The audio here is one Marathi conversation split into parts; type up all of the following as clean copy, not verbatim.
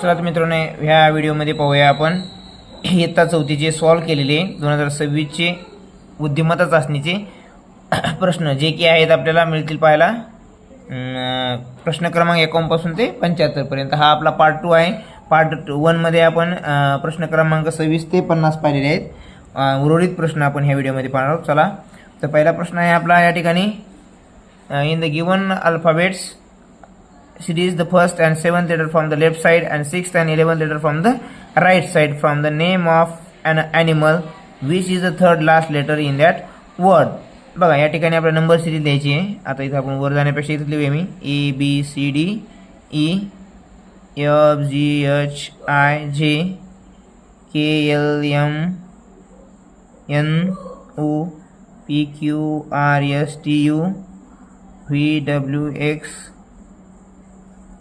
चला तर मित्रांनो, ह्या व्हिडिओमध्ये पाहूया आपण इयत्ता चौथीचे सॉल्व केलेले 2026चे बुद्धिमत्ता चाचणीचे प्रश्न जे की आहेत आपल्याला मिळतील पाहायला। प्रश्न क्रमांक 51 पासून ते 75 पर्यंत हा आपला पार्ट 2 आहे। पार्ट 1 मध्ये आपण प्रश्न क्रमांक 26 ते 50 पाहिलेले आहेत। उर्वरित प्रश्न आपण ह्या व्हिडिओमध्ये पाहणार आहोत। चला तर पहिला प्रश्न आहे आपला या ठिकाणी, in the given alphabets series the first and seventh letter from the left side and sixth and 11th letter from the right side from the name of an animal, which is the third last letter in that word। बघा या ठिकाणी आपल्याला नंबर सिरीज द्यायची आहे। आता इथे आपण वर जाण्यापेक्षा इथे लिहूया मी ABCDEFGHIJKLMNOPQRSTU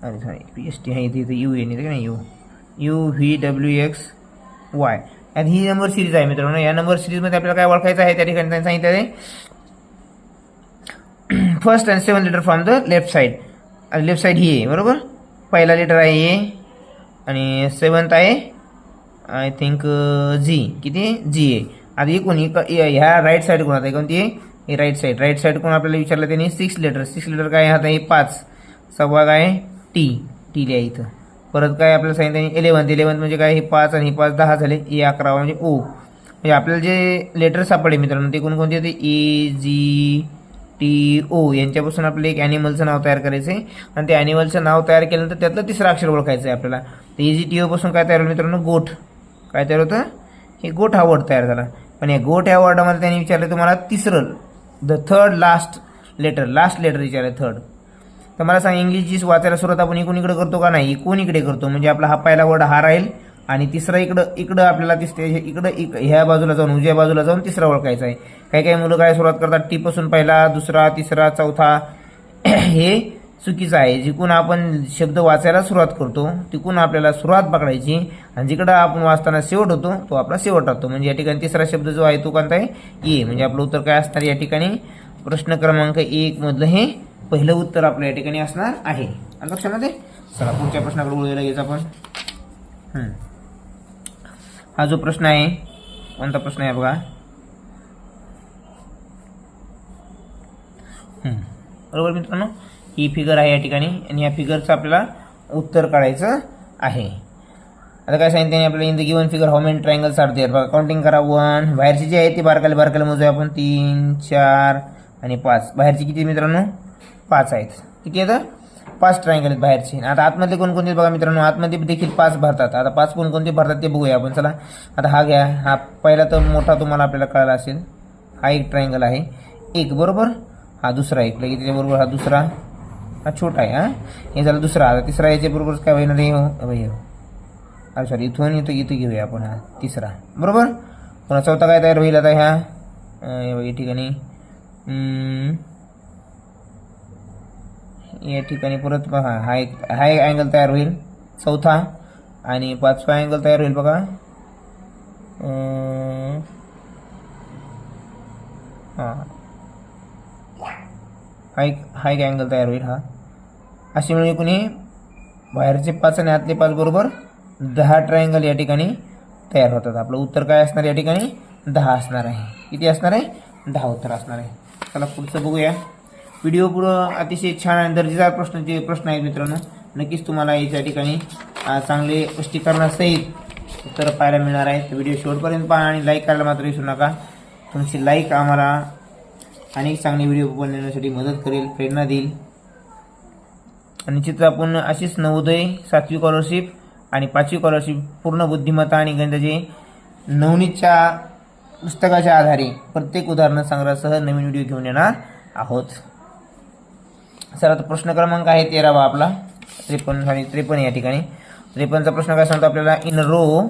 अरे सॉरी PST आहे इथे यू एन इथे नाही UVWXY। आणि ही नंबर सिरीज आहे मित्रांनो। या नंबर सिरीजमध्ये आपल्याला काय ओळखायचं आहे त्या ठिकाणी त्यांनी सांगितलं आहे first and seven letter from the left side. Left side ही आहे बरोबर। पहिला लेटर आहे ए आणि सेवन्थ आहे आय थिंक जी। किती जी आहे। आता ही कोणी ह्या राईट साइड कोण आता कोणती आहे राईट साइड। राईट साइड कोण आपल्याला विचारलं त्यांनी सिक्स लेटर काय आता हे 5 सव्वा काय टी लिहा इथं। परत काय आपल्याला सांगितलं 11 म्हणजे काय हे 5 आणि 5 10 झाले। ए 11 म्हणजे ओ। म्हणजे आपल्याला जे लेटर सापडले मित्रांनो ते कोणकोणते होते AGTO यांच्यापासून आपल्याला एक ॲनिमलचं नाव तयार करायचं आहे आणि ते ॲनिमलचं नाव तयार केल्यानंतर त्यातलं तिसरं अक्षर ओळखायचं आहे आपल्याला। तर AGTO पासून काय तयार होतं मित्रांनो गोट। काय तयार होतं हे गोट हा वर्ड तयार झाला। पण या गोट या वर्डामध्ये त्यांनी विचारलं तुम्हाला तिसरं द थर्ड लास्ट लेटर विचारलं थर्ड। तर मला सांग इंग्लिश वाचायला सुरुवात आपण इकडे करतो का नाही इकडून इकडे करतो। म्हणजे आपला हा पहिला वर्ड हा राहील आणि तिसरा इकडं आपल्याला इकडं ह्या बाजूला जाऊन उजव्या बाजूला जाऊन तिसरा ओळखायचा आहे। काही मुलं काय सुरुवात करतात टी पासून पहिला दुसरा तिसरा चौथा हे चुकीचं आहे। जिकडून आपण शब्द वाचायला सुरुवात करतो तिकडून आपल्याला सुरुवात पकडायची आणि जिकडं आपण वाचताना शेवट होतो तो आपला शेवट राहतो। म्हणजे या ठिकाणी तिसरा शब्द जो आहे तो कोणता आहे ए। म्हणजे आपलं उत्तर काय असणार या ठिकाणी प्रश्न क्रमांक 1 मधलं हे पहिलं उत्तर आपल्या या ठिकाणी असणार आहे। लक्षामध्ये चला पुढच्या प्रश्नाकडे वळूया लगेच आपण। हा जो प्रश्न आहे कोणता प्रश्न आहे बघा। बरोबर मित्रांनो ही फिगर आहे या ठिकाणी आणि या फिगरचं आपल्याला उत्तर काढायचं आहे। आता काय सांगितलं आपल्याला in the given figure how many triangles are there. बघा काउंटिंग करा 1 बाहेरची जी आहे ती बारकाले मोजूया आपण 3 4 आणि 5। बाहेरची किती मित्रांनो 5 आहेत। किती आहेत 5 ट्रायंगल आहेत बाहेरचे। आता आतमध्ये कोणकोणते बघा मित्रांनो आतमध्ये देखील 5 भरतात। आता 5 कोणकोणते भरतात ते बघूया आपण। चला आता हा घ्या। हा पहिला तर मोठा तुम्हाला आपल्याला कळला असेल हा एक ट्रायंगल आहे एक बरोबर। हा दुसरा एक लगेच त्याच्याबरोबर हा दुसरा हा छोटा आहे। हे झालं दुसरा। आता तिसरा याच्याबरोबर काय होईल नाही अरे सॉरी इथून इथं घेऊया आपण हा तिसरा बरोबर। पुन्हा चौथा काय तयार होईल आता ह्या या ठिकाणी या ठिकाणी परत बघा हा एक अँगल तयार होईल चौथा आणि 5वा अँगल तयार होईल बघा हा एक अँगल तयार होईल हा। अशी मिळून कोणी बाहेरचे 5 आणि आतले 5 बरोबर 10 ट्रायंगल या ठिकाणी तयार होतात। आपलं उत्तर काय असणार या ठिकाणी 10 असणार आहे। किती असणार आहे 10 उत्तर असणार आहे। चला पुढचं बघूया। व्हिडिओ पुढं अतिशय छान आणि दर्जेदार प्रश्न आहेत मित्रांनो। नक्कीच तुम्हाला याच्या ठिकाणी चांगले स्पष्टीकरणासहित उत्तर पाहायला मिळणार आहेत। व्हिडिओ शेवटपर्यंत पहा आणि लाईक करायला मात्र विसरू नका। तुमची लाईक आम्हाला अनेक चांगले व्हिडिओ बनवण्यासाठी मदत करेल प्रेरणा देईल। आणि चित्र आपण अशीच नवोदय 7वी स्कॉलरशिप आणि 5वी स्कॉलरशिप पूर्ण बुद्धिमत्ता आणि गणिताचे नवनीतच्या पुस्तकाच्या आधारे प्रत्येक उदाहरण संग्रहासह नवीन व्हिडिओ घेऊन येणार आहोत। चला तर प्रश्न क्रमांक आहे 13वा आपला 53 या ठिकाणी। 53चा प्रश्न काय सांगतो आपल्याला इन रो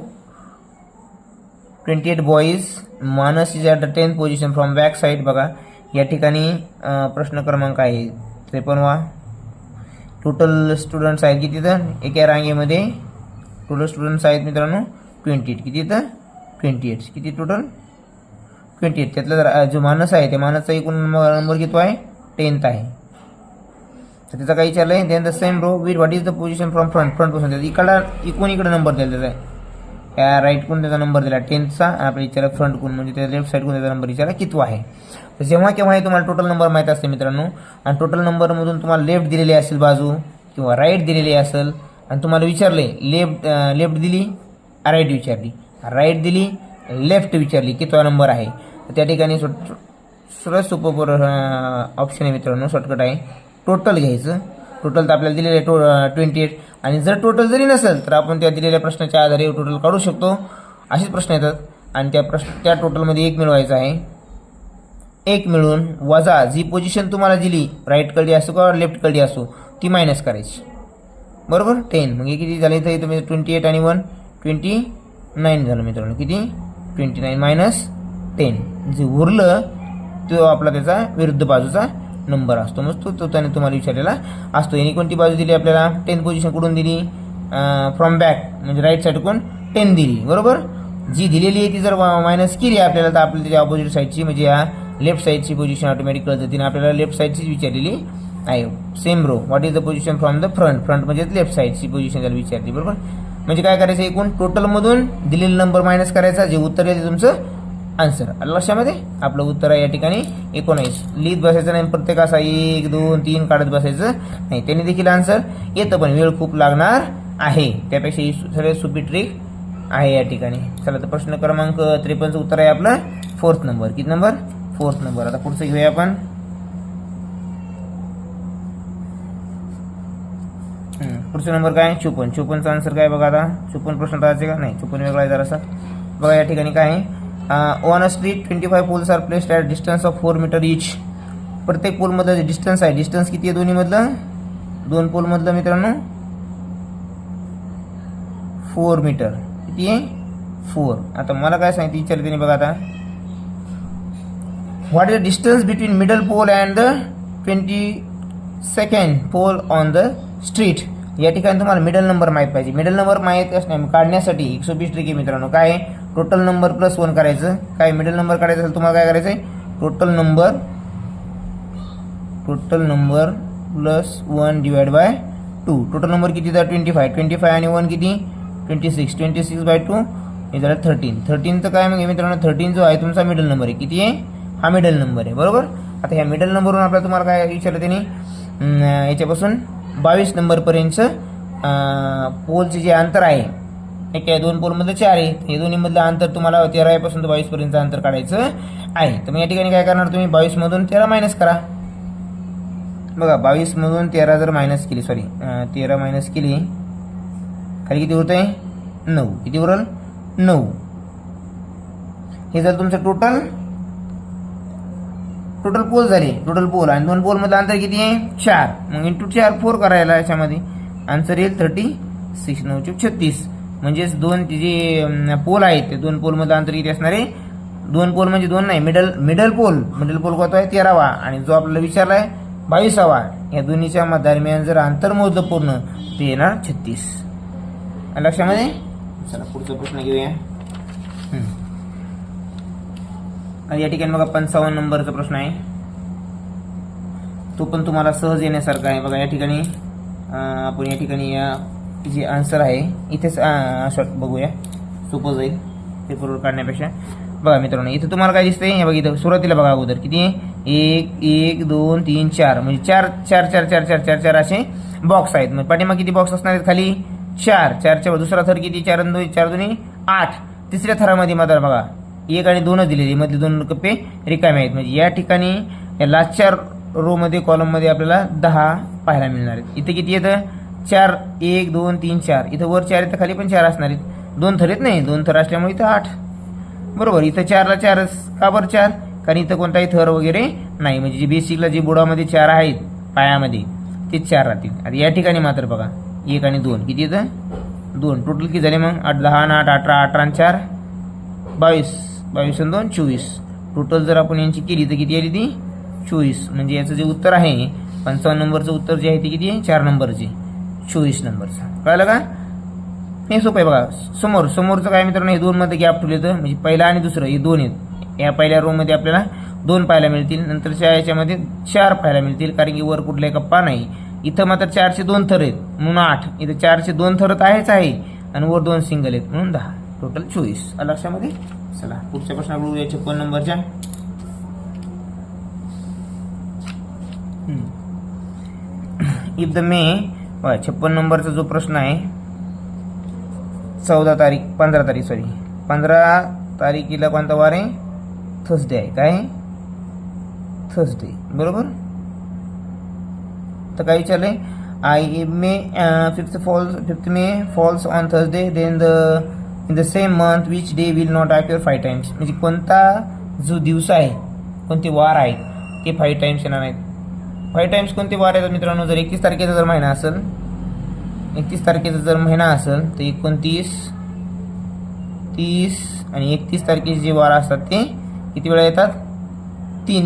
28 बॉईज मानस is at the 10th position from back side. बघा या ठिकाणी प्रश्न क्रमांक आहे 53वा। टोटल स्टुडंट्स आहेत किती तर एका रांगेमध्ये टोटल स्टुडंट्स आहेत मित्रांनो 28। किती तर 28 किती टोटल 28। त्यातला जो मानस आहे त्या मानसचा एकूण नंबर किती आहे 10th आहे। तर त्याचा काय विचारलं आहे, then the same row with what is the position from front फ्रंटपासून इकडे नंबर दिलेला आहे. या राईट कोण त्याचा नंबर दिला 10चा आणि आपल्याला विचारला फ्रंट कोण म्हणजे त्या लेफ्ट साईड कोण त्याचा नंबर विचारला किती आहे. तर जेव्हा केव्हाही तुम्हाला टोटल नंबर माहीत असते मित्रांनो आणि टोटल नंबरमधून तुम्हाला लेफ्ट दिलेली असेल बाजू किंवा राईट दिलेली असेल आणि तुम्हाला विचारले लेफ्ट दिली राईट विचारली, राईट दिली लेफ्ट विचारली कितवा नंबर आहे, तर त्या ठिकाणी सरळ सोपं ऑप्शन आहे मित्रांनो, शॉर्टकट आहे. टोटल घ्यायचं. टोटल तर आपल्याला दिलेलं आहे 28 आणि जर टोटल जरी नसेल तर आपण त्या दिलेल्या प्रश्नाच्या आधारे टोटल काढू शकतो. असेच प्रश्न येतात आणि त्या टोटलमध्ये 1 मिळवायचं आहे. 1 मिळून वजा जी पोझिशन तुम्हाला दिली राईट कडली असो किंवा लेफ्ट कडली असो ती मायनस करायची. बरोबर 10 मग हे किती झाले इथं तुम्ही 28 आणि 1 29 झालं मित्रांनो. किती 29 मायनस 10 जे उरलं तो आपला त्याचा विरुद्ध बाजूचा नंबर असतो. मग तो त्याने तुम्हाला विचारलेला असतो. याने कोणती बाजू दिली आपल्याला 10 पोझिशन कुठून दिली फ्रॉम बॅक म्हणजे राईट साईड कोण 10 दिली. बरोबर जी दिलेली आहे ती जर मायनस केली आपल्याला तर आपल्याला त्याच्या ऑपोजिट साईडची म्हणजे या लेफ्ट साईडची पोझिशन ऑटोमॅटिक कळतं. तिने आपल्याला लेफ्ट साईडचीच विचारलेली आहे. Same row what is the position from the front म्हणजे लेफ्ट साईडची पोझिशन त्याला विचारली. बरोबर म्हणजे काय करायचं एकूण टोटलमधून दिलेला नंबर मायनस करायचा जे उत्तर येते तुमचं आन्सर. लक्षामध्ये आपलं उत्तर आहे या ठिकाणी 19. लिहित बसायचं नाही प्रत्येक असा 1 2 3 काढत बसायचं नाही, त्यांनी देखील आन्सर येतं पण वेळ खूप लागणार आहे. त्यापेक्षा ही सगळ्यात सोपी ट्रिक आहे या ठिकाणी. चला तर प्रश्न क्रमांक 53 उत्तर आहे आपलं 4th नंबर. किती नंबर 4th नंबर. आता पुढचं घेऊया आपण. पुढचा नंबर काय 54चा आन्सर काय बघा. आता 54 प्रश्न टाळायचे का नाही 54 वेगळा आहे जरासा. बघा या ठिकाणी काय आहे on a street 25 poles are placed at distance of 4 metre each. प्रत्येक पोलमधलं जे डिस्टन्स आहे डिस्टन्स किती आहे दोन्हीमधलं 2 पोलमधलं मित्रांनो 4 मीटर. किती आहे 4. आता मला काय सांगितलं विचारलं त्यांनी बघा आता what is the distance between middle pole and the 22nd pole on the street. या ठिकाणी तुम्हाला मिडल नंबर माहीत पाहिजे. मिडल नंबर माहीत असणे काढण्यासाठी 120 ट्रिक आहे मित्रांनो. काय टोटल नंबर प्लस 1 करायचं. काय मिडल नंबर काढायचं असेल तुम्हाला काय करायचं आहे total number plus 1 divide by 2. Total number किती झाला 25 आणि 1 किती 26 बाय 2 हे झालं 13चं काय मग मित्रांनो 13 जो आहे तुमचा मिडल नंबर आहे. किती आहे हा मिडल नंबर आहे. बरोबर आता ह्या मिडल नंबरवरून आपल्याला तुम्हाला काय विचारलं त्यांनी याच्यापासून 22 नंबरपर्यंतचं पोलचे जे अंतर आहे एक आहे 2 पोलमधलं 4 आहे. हे दोन्हीमधलं अंतर तुम्हाला 13 पासून 22 पर्यंत अंतर काढायचं आहे. तर मग या ठिकाणी काय करणार तुम्ही 22 मधून 13 मायनस करा. बघा 22 मधून 13 जर मायनस केली 13 मायनस केली खाली किती होत आहे 9. किती उरल 9. हे जर तुमचं टोटल पोल झाले टोटल पोल आणि 2 पोल मधलं अंतर किती आहे 4. मग इंटू 4 4 करायला याच्यामध्ये आन्सर येईल 36 9 36. म्हणजेच 2 जे पोल आहेत ते 2 पोल मधलं अंतर किती असणार आहे 2 पोल म्हणजे 2 नाही मिडल पोल कोणता आहे 13वा आणि जो आपल्याला विचारला आहे 22वा. या दोन्हीच्या दरम्यान जर अंतर मोजलं पूर्ण ते येणार 36. लक्षामध्ये. चला पुढचा प्रश्न घेऊया. आणि या ठिकाणी बघा 55 नंबरचा प्रश्न आहे. तो पण तुम्हाला सहज येण्यासारखा आहे. बघा या ठिकाणी आपण या ठिकाणी या जे आन्सर आहे इथेच शॉर्ट बघूया सोपं जाईल पेपरवर काढण्यापेक्षा. बघा मित्रांनो इथं तुम्हाला काय दिसतंय हे बघा इथं सुरुवातीला बघा अगोदर किती 1 2 3 4 म्हणजे 4 असे बॉक्स आहेत. मग पाठीमाग किती बॉक्स असणार आहेत खाली 4 दुसरा थर किती 4 2 8. तिसऱ्या थरामध्ये मात्र बघा 1 आणि 2 दिलेले मधले 2 कप्पे रिकामे आहेत. म्हणजे या ठिकाणी या लास्टच्या रो मध्ये कॉलम मध्ये आपल्याला 10 पाहायला मिळणार आहेत. इथे किती येतं 4 1 2 3 4. इथं वर 4 येतं खाली पण 4 असणार आहेत. 2 थर आहेत नाही 2 थर असल्यामुळे इथं 8. बरोबर इथं 4ला 4च का बरं 4 कारण इथं कोणताही थर वगैरे नाही. म्हणजे जे बेसिकला जे बुडामध्ये 4 आहेत पायामध्ये तेच 4 राहतील. आता या ठिकाणी मात्र बघा 1 आणि 2 किती येतं 2. टोटल किती झाले मग 8 10 आणि 8 18 18 आणि 4 22 22 आणि 2 24. टोटल जर आपण यांची केली तर किती आली ती 24. म्हणजे याचं जे उत्तर आहे 55 नंबरचं उत्तर जे आहे ते किती आहे 4 नंबरचे 24 नंबरचं. कळलं का. हे सोपं आहे बघा. समोरचं काय मित्रांनो हे 2 मध्ये गॅप ठेवलं म्हणजे पहिला आणि दुसरं हे 2 आहेत. या पहिल्या रो मध्ये आपल्याला 2 पाहायला मिळतील नंतरच्या याच्यामध्ये 4 पाहायला मिळतील कारण की वर कुठलाही कप्पा नाही. इथं मात्र 4चे 2 थर आहेत म्हणून 8, इथं 4चे 2 थर आहेच आहे आणि वर 2 सिंगल आहेत म्हणून 10, टोटल 24. लक्षामध्ये. चला पुढच्या प्रश्नाकडे बघूया 56 नंबरच्या. इफ द मे 56 नंबरचा जो प्रश्न आहे 15 तारीखला कोणता वार आहे? थर्सडे आहे. काय? थर्सडे. बरोबर. तर काय विचारलंय? Fifth May falls on Thursday, then in the same month which day will not appear 5 times. म्हणजे कोणता जो दिवस आहे, कोणते वार आहेत ते 5 टाइम्स येणार नाहीत. 5 टाइम्स कोणते वार आहेत मित्रांनो? जर 31 तारखेचा जर महिना असेल, 31 तारखेचा जर महिना असेल तर 29, 30 आणि 31 तारखेचे जे वार असतात ते किती वेळा येतात?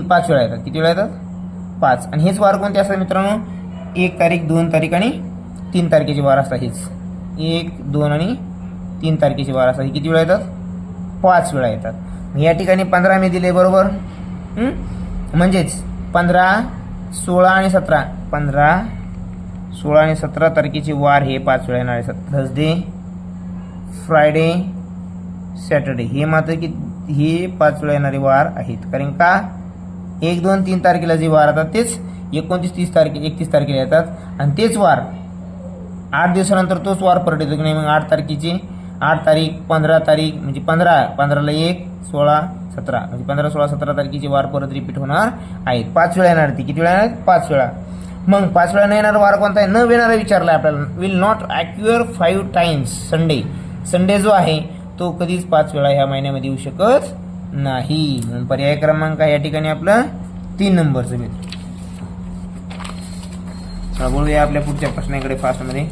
5 वेळा येतात. किती वेळा येतात? 5. आणि हेच वार कोणते असतात मित्रांनो? 1 तारीख, 2 तारीख आणि 3 तारखेचे वार असतात. हेच 1, 2 आणि 3 तारखेचे वार असतात. किती वेळा येतात? 5 वेळा येतात. या ठिकाणी 15 मे दिले. बरोबर. म्हणजेच 15, 16 आणि 17, 15, 16 आणि 17 तारखेचे वार हे 5 वेळा येणार आहेत. थर्सडे, फ्रायडे, सॅटर्डे हे मात्र की हे 5 वेळा येणारे वार आहेत. कारण का 1, 2, 3 तारखेला जे वार येतात तेच 29, 30 तारखे 31 तारखेला येतात आणि तेच वार 8 दिवसानंतर तोच वार परत येतो की नाही. मग 8 तारखेचे 8 तारीख, 15 तारीख म्हणजे 15ला 1, 16, 17 म्हणजे 15, 16, 17 तारखेचे वार परत रिपीट होणार आहेत. 5 वेळा येणार. ती किती वेळा येणार? 5 वेळा. मग 5 वेळा न येणारा वार कोणता आहे? न येणारा विचारला आपल्याला. Will not occur 5 times Sunday. Sunday जो आहे तो कधीच 5 वेळा ह्या महिन्यामध्ये येऊ शकत नाही. म्हणून पर्याय क्रमांक या ठिकाणी आपला 3 नंबरचं मिळतं. बोलूया आपल्या पुढच्या प्रश्नाकडे फास्टमध्ये.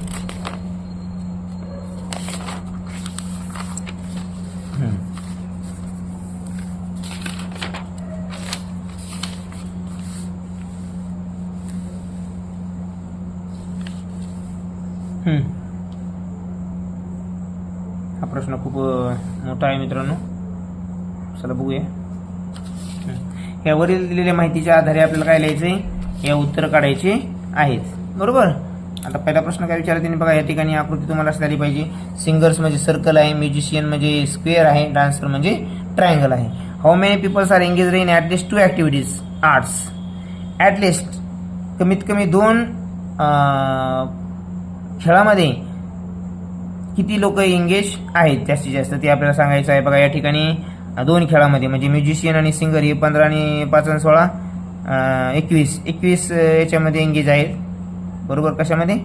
हा प्रश्न खूप मोठा आहे मित्रांनो. चला बघूया. यावरील दिलेल्या माहितीच्या आधारे आपल्याला काय लिहायचंय? या उत्तर काढायचे आहेत. बरोबर. आता पहिला प्रश्न काय विचारला त्यांनी बघा. या ठिकाणी आकृती तुम्हाला असली पाहिजे. सिंगर्स म्हणजे सर्कल आहे, म्युझिशियन म्हणजे स्क्वेअर आहे, डान्सर म्हणजे ट्रायंगल आहे. How many peoples are engage in at least 2 activities arts. At least कमीत कमी 2 खेळामध्ये किती लोक एंगेज आहेत जास्तीत जास्त ते आपल्याला सांगायचं आहे. बघा या ठिकाणी 2 खेळामध्ये म्हणजे म्युझिशियन आणि सिंगर हे 15 आणि 5 आणि 16 21 याच्यामध्ये एंगेज आहेत. बरोबर. कशामध्ये?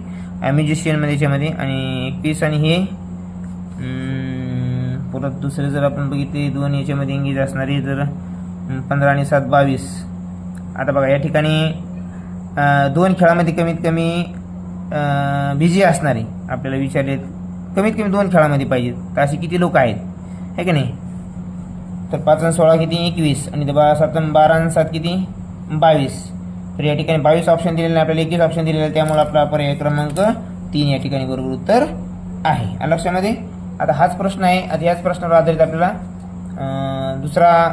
म्युझिशियनमध्ये याच्यामध्ये. आणि 21 आणि हे परत दुसरे जर आपण बघितले 2 याच्यामध्ये एंगेज असणारे तर 15 आणि 7 22. आता बघा या ठिकाणी 2 खेळामध्ये कमीत कमी बिझी असणारे आपल्याला विचारलेत. कमीत कमी 2 खेळामध्ये पाहिजेत. तर असे किती लोक आहेत है की नाही? तर 5 आणि 16 किती? 21 आणि 7 आणि 12 आणि 7 किती? 22. तर या ठिकाणी 22 ऑप्शन दिलेले नाही आपल्याला, 21 ऑप्शन दिलेले. त्यामुळे आपला पर्याय क्रमांक 3 या ठिकाणी बरोबर उत्तर आहे. लक्षामध्ये. आता हाच प्रश्न आहे. आता याच प्रश्नावर आधारित आपल्याला दुसरा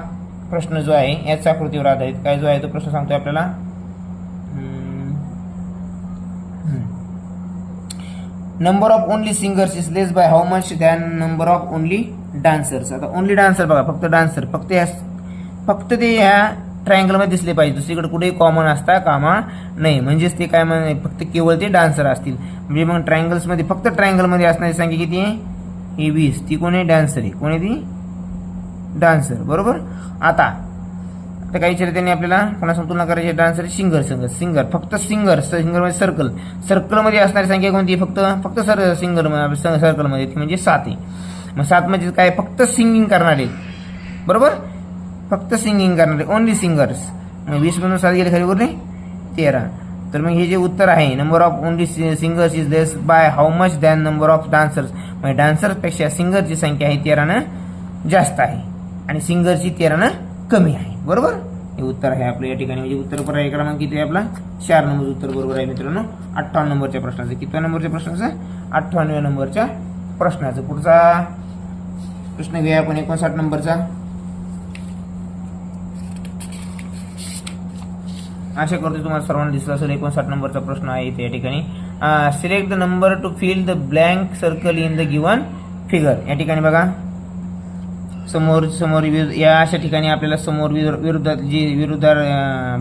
प्रश्न जो आहे याच आकृतीवर आधारित काय जो आहे तो प्रश्न सांगतोय आपल्याला. Number of only singers is less bye how much than number of only dancers. आता ओनली डान्सर बघा, फक्त डान्सर फक्त ते ह्या ट्रायंगलमध्ये दिसले पाहिजे. दुसरीकडे कुठेही कॉमन असता कामा नाही. म्हणजेच ते काय म्हणे फक्त केवळ ते डान्सर असतील. म्हणजे मग ट्रायंगल्समध्ये फक्त ट्रायंगलमध्ये असणारी संख्या किती आहे? ही 20. ती कोणी? डान्सर आहे. कोणी ती? डान्सर. बरोबर. आता काय विचारलं त्यांनी आपल्याला? कोणासंग तुलना करायची? डान्सर सिंगर फक्त सिंगरमध्ये सर्कलमध्ये असणारी संख्या कोणती? फक्त सर्कलमध्ये ती म्हणजे 7 आहे. मग 7 म्हणजे काय? फक्त सिंगिंग करणारे. बरोबर. फक्त सिंगिंग करणारे ओनली सिंगर्स. मग 20 मधून 7 गेले खाली बरोबर 13. तर मग हे जे उत्तर आहे number of only singers is less bye how much than number of dancers. म्हणजे डान्सर्सपेक्षा सिंगरची संख्या आहे 13 जास्त आहे आणि सिंगरची 13 कमी आहे. बरोबर. हे उत्तर आहे आपलं या ठिकाणी. म्हणजे उत्तर पर्याय क्रमांक किती आहे आपला? 4 नंबर उत्तर बरोबर आहे मित्रांनो. 58 नंबरच्या प्रश्नाचं. कितव्या नंबरच्या प्रश्नाचं? 58व्या नंबरच्या प्रश्नाचं. पुढचा प्रश्न घेऊया आपण 59 नंबरचा. आशा करतो तुम्हाला सर्वांना दिसला असेल. 59 नंबरचा प्रश्न आहे इथे या ठिकाणी. Select the number to fill the blank circle in the given figure. या ठिकाणी बघा समोर या अशा ठिकाणी आपल्याला समोर विरुद्ध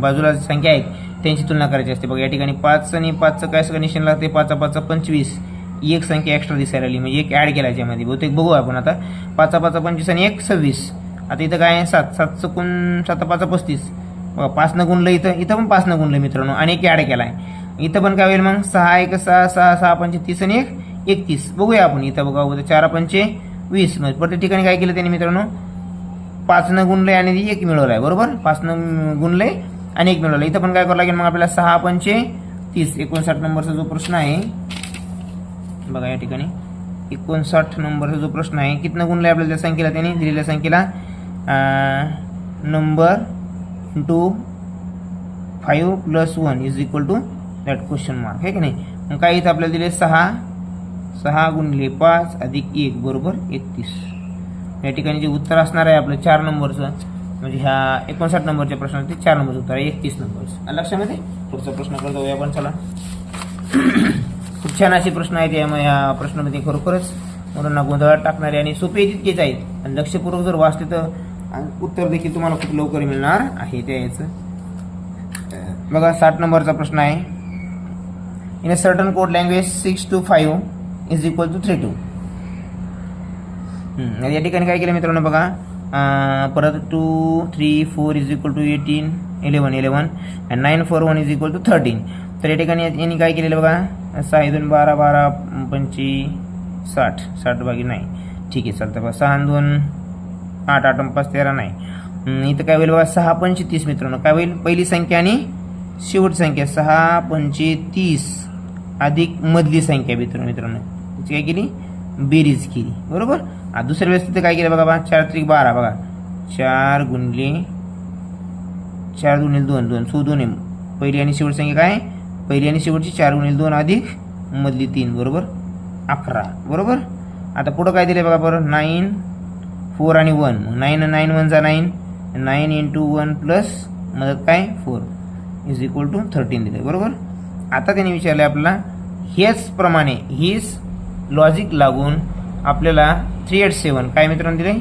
बाजूला संख्या आहेत त्यांची तुलना करायची असते. बघा या ठिकाणी 5 आणि 5चं काय कंडिशन लागते, 5 5 25, एक संख्या एक्स्ट्रा दिसायला लागली म्हणजे एक ऍड केला याच्यामध्ये. बहुतेक बघू आपण आता. 5 5 25 आणि 1 26. आता इथं काय आहे 7 7 7 5 35. बघा 5 न गुणलं, इथं पण 5 न गुणलं मित्रांनो आणि एक ऍड केला आहे. इथं पण काय होईल मग 6 1 6 6 6 5 30 आणि 1 31. बघूया आपण इथं. बघा 4 5 20. म्हणजे प्रत्येक ठिकाणी काय केलं त्यांनी मित्रांनो 5 न गुणलंय आणि 1 मिळवलाय. बरोबर 5 न गुणलंय आणि 1 मिळवलं. इथं पण काय करावं लागेल मग आपल्याला 6 5 30. 59 नंबरचा जो प्रश्न आहे बघा या ठिकाणी 59 नंबरचा जो प्रश्न आहे कितना गुणलंय आपल्याला त्या संख्येला, त्यांनी दिलेल्या संख्येला number into 5 + 1 is equal to that question mark आहे की नाही. मग काय इथं आपल्याला दिले 6 6 गुणिले 5 अधिक 1 बरोबर 31. या ठिकाणी जे उत्तर असणार आहे आपलं 4 नंबरचं, म्हणजे ह्या 59 नंबरच्या प्रश्नाचे 4 नंबरचं उत्तर आहे 31 नंबरचं. लक्षामध्ये पुढचा प्रश्न करत जाऊया आपण. चला खूप छान असे प्रश्न आहेत या प्रश्नामध्ये. खरोखरच मुलांना गोंधळात टाकणारे आणि सोपे तितकेच आहेत आणि लक्षपूर्वक जर वाचले तर उत्तर देखील तुम्हाला खूप लवकर मिळणार आहे त्या याचं. बघा 60 नंबरचा प्रश्न आहे. In a certain code language 6 to 5 is equal to 3 to. या ठिकाणी काय केलं मित्रांनो बघा परत 2 3 4 इज इक्वल टू 18 11 11 आणि 9 4 1 इज इक्वल टू 13. तर या ठिकाणी यांनी काय केलेलं बघा 6 2 12 12 25 60 60 भागी नाही. ठीक आहे चालतं बघा 6 2 8 8 5 13 नाही. इथं काय होईल बघा 6 5 30 मित्रांनो. काय होईल पहिली संख्या आणि शेवट संख्या 6 5 30 अधिक मधली संख्या मित्रांनो त्याची काय केली बेरीज केली. बरोबर. दुसऱ्या वेळेस तिथे काय केलं बघा 4 3 12 बघा 4 गुणिले 4 गुणिले 2 2 सो 2 पहिली आणि शेवट संख्या काय पहिली आणि शेवटची 4 गुणिले 2 अधिक मधली 3 बरोबर 11. बरोबर. आता पुढं काय दिले बघा बरं 9 4 आणि 1 9 9 1 जा 9 9 इंटू 1 प्लस मदत काय 4 इज इक्वल टू 13 दिले. बरोबर. आता त्यांनी विचारले आपल्याला हेच प्रमाणे हीच लॉजिक लागून आपल्याला 387 काय मित्रांनो दिले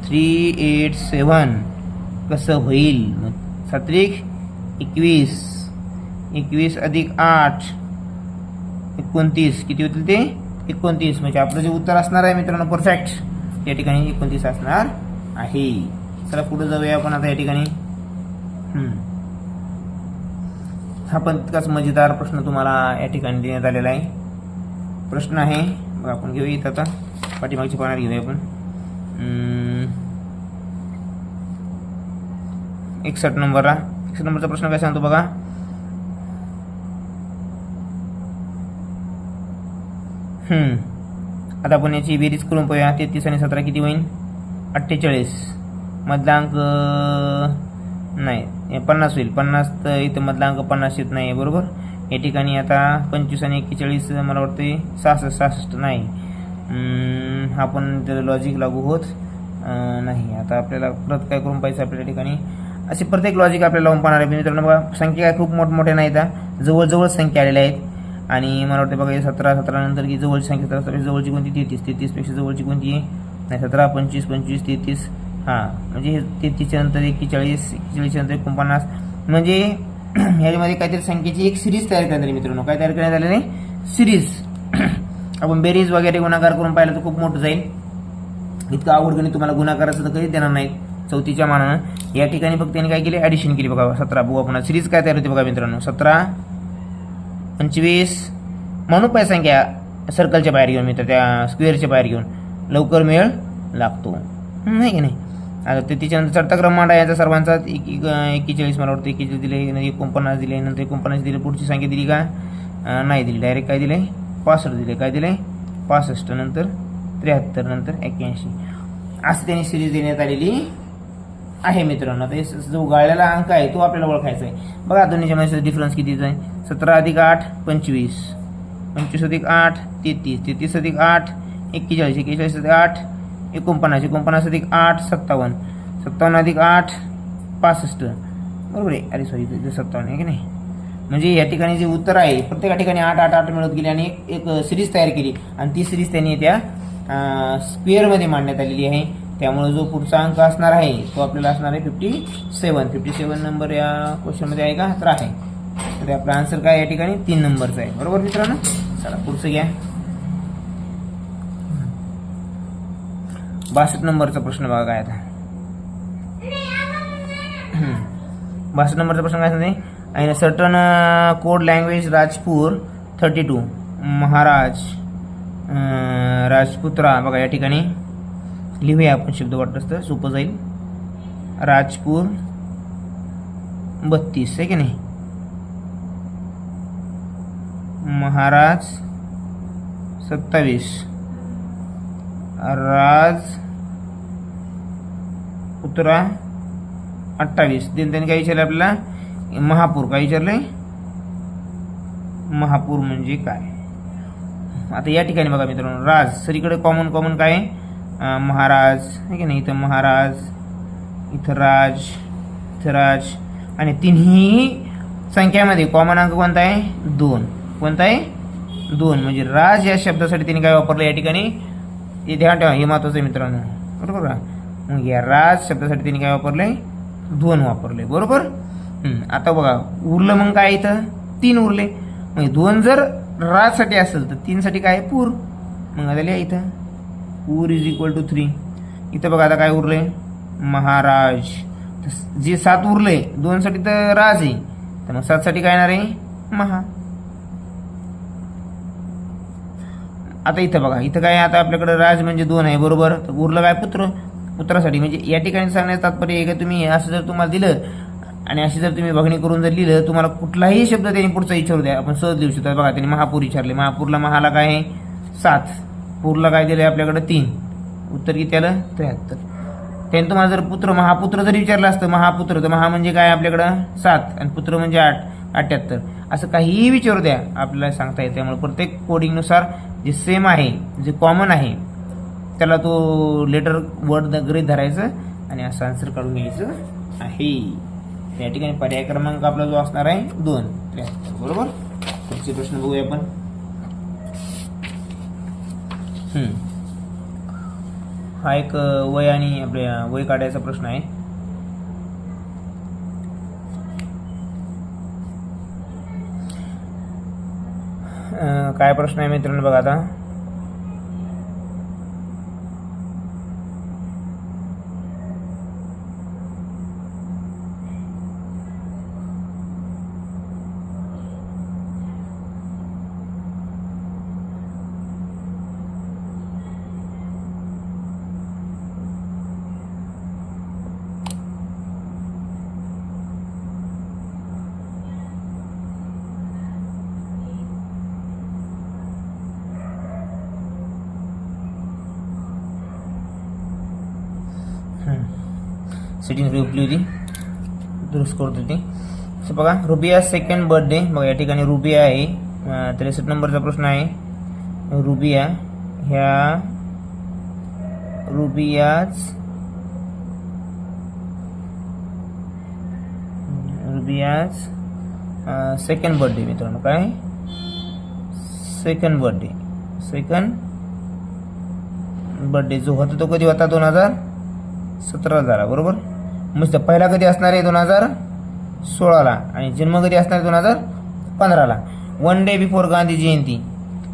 387 कसं होईल. 7 21 21 अधिक 8 29 किती होतील ते 29. म्हणजे आपलं जे उत्तर असणार आहे मित्रांनो परफेक्ट या ठिकाणी 29 असणार आहे. चला पुढे जाऊया आपण आता या ठिकाणी. हा पण तितकाच मजेदार प्रश्न तुम्हाला या ठिकाणी देण्यात आलेला आहे. प्रश्न आहे बघा आपण घेऊया इथं आता पाठीमागची पानार घेऊया आपण. 61 नंबरचा प्रश्न काय सांगतो बघा. आता आपण याची बेरीज करून पाहूया. 33 आणि 17 किती होईल 48. मधला अंक नाही 50 होईल. 50 तर इथं मधला अंक 50 येत नाही. बरोबर. या ठिकाणी आता 25 आणि 41 मला वाटते 66 नाही. हा पण त्याचं लॉजिक लागू होत नाही. आता आपल्याला परत काय करून पाहिजे आपल्या ठिकाणी असे प्रत्येक लॉजिक आपल्याला लावून पाहणार आहे मित्रांनो. बघा संख्या काय खूप मोठमोठ्या नाहीत जवळजवळ संख्या आलेल्या आहेत आणि मला वाटतं बघा 17 नंतर की जवळची संख्या 17 जवळची कोणती 33 पेक्षा जवळची कोणती आहे नाही 17 25 25 33 हां म्हणजे 33 नंतर 41 नंतर 49 म्हणजे ह्याच्यामध्ये काहीतरी संख्येची एक सिरीज तयार करण्यात आली मित्रांनो. काय तयार करण्यात आलेली सिरीज. आपण बेरीज वगैरे गुणाकार करून पाहिलं तर खूप मोठं जाईल. इतकं अवघड गणित तुम्हाला गुणाकाराचं तर कधीच देणार नाहीत 34च्या मानानं. या ठिकाणी फक्त त्यांनी काय केले ॲडिशन केली बघा 17. बघू आपण सिरीज काय तयार होते बघा मित्रांनो 17 25 म्हणून पाय संख्या सर्कलच्या बाहेर घेऊन मित्र त्या स्क्वेअरच्या बाहेर घेऊन लवकर मेळ लागतो नाही की नाही. आता ते त्याच्यानंतर चढता क्रमांक याचा सर्वांचा 41 मला वाटतं 41 दिले 49 दिले नंतर 49 दिले. पुढची संख्या दिली का नाही दिली डायरेक्ट काय दिले 65 दिले. काय दिले 65 नंतर 73 नंतर 81 असं त्यांनी सिरीज देण्यात आलेली आहे मित्रांनो. ते जो गाळलेला अंक आहे तो आपल्याला ओळखायचा आहे. बघा दोन्हीच्या मध्ये डिफरन्स कितीचा आहे 17 अधिक 8 25 25 अधिक 8 33 33 अधिक 8 41 41 अधिक 8 49 49 अधिक 8 57 57 अधिक 8 65 बरोबर आहे. अरे सॉरी, 57 आहे की नाही. म्हणजे या ठिकाणी जे उत्तर आहे प्रत्येक ठिकाणी 8 8 8 मिळत गेले आणि एक सिरीज तयार केली आणि ती सिरीज त्यांनी त्या स्क्वेअरमध्ये मांडण्यात आलेली आहे. त्यामुळे जो पुढचा अंक असणार आहे तो आपल्याला असणार आहे 57 नंबर या क्वेश्चनमध्ये आहे का, तर आहे. तर आपला आन्सर काय या ठिकाणी 3 नंबरचा आहे. बरोबर मित्रांनो. चला पुढचं घ्या. 62 नंबरचा प्रश्न बघा काय आता. 62 नंबरचा प्रश्न काय सांगते, in certain code language Rajpur 32 Maharaj Rajputra. बघा या ठिकाणी लिहूया आपण शब्द वाटत तर सोपं जाईल. राजपूर 32 आहे की नाही, महाराज 27, राज पुत्रा 28. त्यांनी काय विचारलं आपल्याला, महापूर. काय विचारलंय, महापूर म्हणजे काय. आता या ठिकाणी बघा मित्रांनो, राज सरीकडे कॉमन काय आहे, महाराज आहे की नाही. इथं महाराज, इथं राज आणि तिन्ही संख्यामध्ये कॉमन अंक कोणता आहे, 2. कोणता आहे, 2. म्हणजे राज या शब्दासाठी त्यांनी काय वापरलं या ठिकाणी, ते ध्यान ठेवा, हे महत्वाचं आहे मित्रांनो. बरोबर का. मग या राज शब्दासाठी त्यांनी काय वापरलंय, 2 वापरले. बरोबर. आता बघा उरलं मग काय, इथं 3 उरले. मग 2 जर राजसाठी असेल तर 3 साठी काय, पूर. मग आता लिहा इथं पूर इज इक्वल टू 3. इथं बघा आता काय उरले, महाराज. जे 7 उरले 2 साठी तर राज आहे, तर मग 7 साठी काय येणार आहे, महा. आता इथं बघा, इथं काय आता आपल्याकडे राज म्हणजे 2 आहे. बरोबर. तर उरलं काय, पुत्रासाठी. म्हणजे या ठिकाणी सांगण्याचं तात्पर्य आहे का, तुम्ही असं जर तुम्हाला दिलं आणि अशी जर तुम्ही बघणी करून जर लिहिलं, तुम्हाला कुठलाही शब्द त्यांनी पुढचा विचारू द्या, आपण सहज लिहू शकतो. बघा त्यांनी महापूर विचारले, महापूरला महाला काय आहे 7, पूरला काय दिलं आपल्याकडे 3, उत्तर किती आलं 73. त्यांनी तुम्हाला जर महापुत्र जर विचारलं असतं, महापुत्र, तर महा म्हणजे काय आपल्याकडं 7 आणि पुत्र म्हणजे 8, 78. असं काहीही विचारू द्या आपल्याला सांगता येते. त्यामुळे प्रत्येक कोडिंगनुसार जे सेम आहे, जे कॉमन आहे, त्याला तो लेटर वर्ड गृहीत धरायचं आणि असं आन्सर काढून घ्यायचं आहे. या ठिकाणी पर्याय क्रमांक आपला जो असणार आहे 2. बरोबर. पुढचे प्रश्न बघूया आपण. हा एक वय आणि आपल्या वय काढायचा प्रश्न आहे. काय प्रश्न आहे मित्रांनो बघा आता. सेटिंग उपली होती, दुरुस्त करत होती. असं बघा, रुबिया सेकंड बर्थडे. बघा या ठिकाणी रुबिया आहे. 63 नंबरचा प्रश्न आहे. रुबिया ह्या रुबियाज सेकंड बर्थडे मित्रांनो. काय सेकंड बर्थडे जो होता तो कधी होता, 2017 झाला. बरोबर. मग पहिला कधी असणार आहे 2016ला आणि जन्म कधी असणार आहे 2015ला. 1 डे बिफोर गांधी जयंती.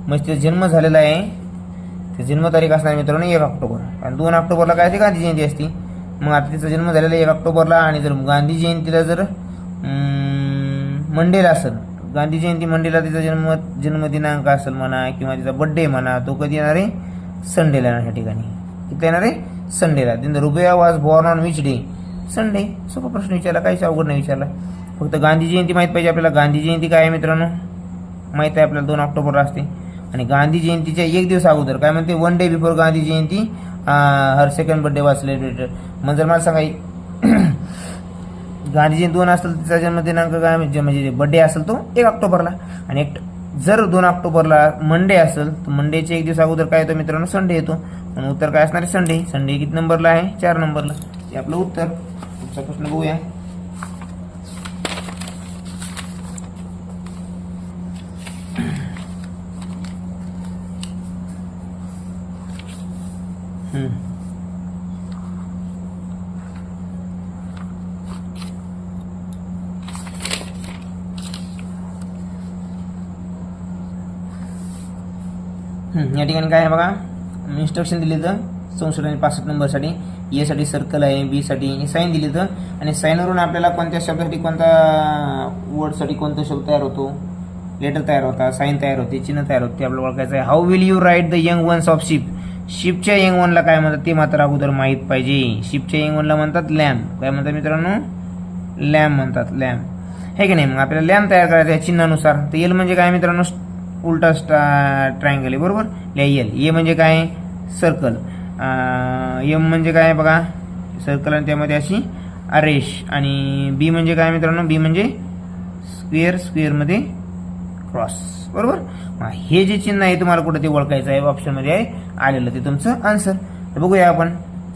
मग तिचा जन्म झालेला आहे, ते जन्मतारीख असणार मित्रांनो 1 ऑक्टोबर. आणि 2 ऑक्टोबरला काय ते गांधी जयंती असती. मग आता तिचा जन्म झालेला 1 ऑक्टोबरला आणि जर गांधी जयंतीला जर मंडेला असेल, गांधी जयंती मंडेला तिचा जन्मदिनांक असेल म्हणा किंवा तिचा बर्थडे म्हणा, तो कधी येणार आहे, संडेला येणार. ह्या ठिकाणी किती येणार आहे, संडेला. दिन Rubiya was born on which day, Sunday. सोपा प्रश्न विचारला, काहीच अवघड नाही विचारला. फक्त गांधी जयंती माहीत पाहिजे आपल्याला. गांधी जयंती काय आहे मित्रांनो माहीत आहे आपल्याला, 2 ऑक्टोबरला असते. आणि गांधी जयंतीच्या 1 दिवस अगोदर काय म्हणते, 1 day before Gandhi Jayanti her second birthday was celebrated. मग जर मला सांगा गांधी जयंती 2 असेल, तिचा जन्मदिनांक काय म्हणजे बर्थडे असेल तो 1 ऑक्टोबरला. आणि जर 2 ऑक्टोबरला मंडे असेल तर मंडेच्या 1 दिवस अगोदर काय येतो मित्रांनो, संडे येतो. म्हणून उत्तर काय असणार आहे, संडे. संडे किती नंबरला आहे, 4 नंबरला. हे आपलं उत्तर. पुढचा प्रश्न बघूया. या ठिकाणी काय आहे बघा, इन्स्ट्रक्शन दिली तर 64 आणि 65 नंबरसाठी. ए साठी सर्कल आहे, बी साठी साईन दिली तर, आणि साईनवरून आपल्याला कोणत्या शब्दासाठी कोणता वर्डसाठी कोणता शब्द तयार होतो, लेटर तयार होता, साईन तयार होते, चिन्ह तयार होते, आपल्याला ओळखायचं आहे. How will you write the young ones of ship. शिपच्या यंग वनला काय म्हणतात ते मात्र अगोदर माहीत पाहिजे. शिपच्या यंग वनला म्हणतात लॅम्प. काय म्हणतात मित्रांनो? लॅम्प म्हणतात, लॅम्प हे की नाही. मग आपल्याला लॅम्प तयार करायचा आहे चिन्हानुसार. तर एल म्हणजे काय मित्रांनो? उलटा ट्रायंगल आहे, बरोबर. एल. ए म्हणजे काय? सर्कल. एम म्हणजे काय बघा? सर्कल आणि त्यामध्ये अशी रेष. आणि बी म्हणजे काय मित्रांनो? बी म्हणजे स्क्वेअर, स्क्वेअरमध्ये क्रॉस, बरोबर. हे जे चिन्ह आहे तुम्हाला कुठं ते ओळखायचं आहे, ऑप्शनमध्ये आहे आलेलं, ते तुमचं आन्सर. तर बघूया आपण.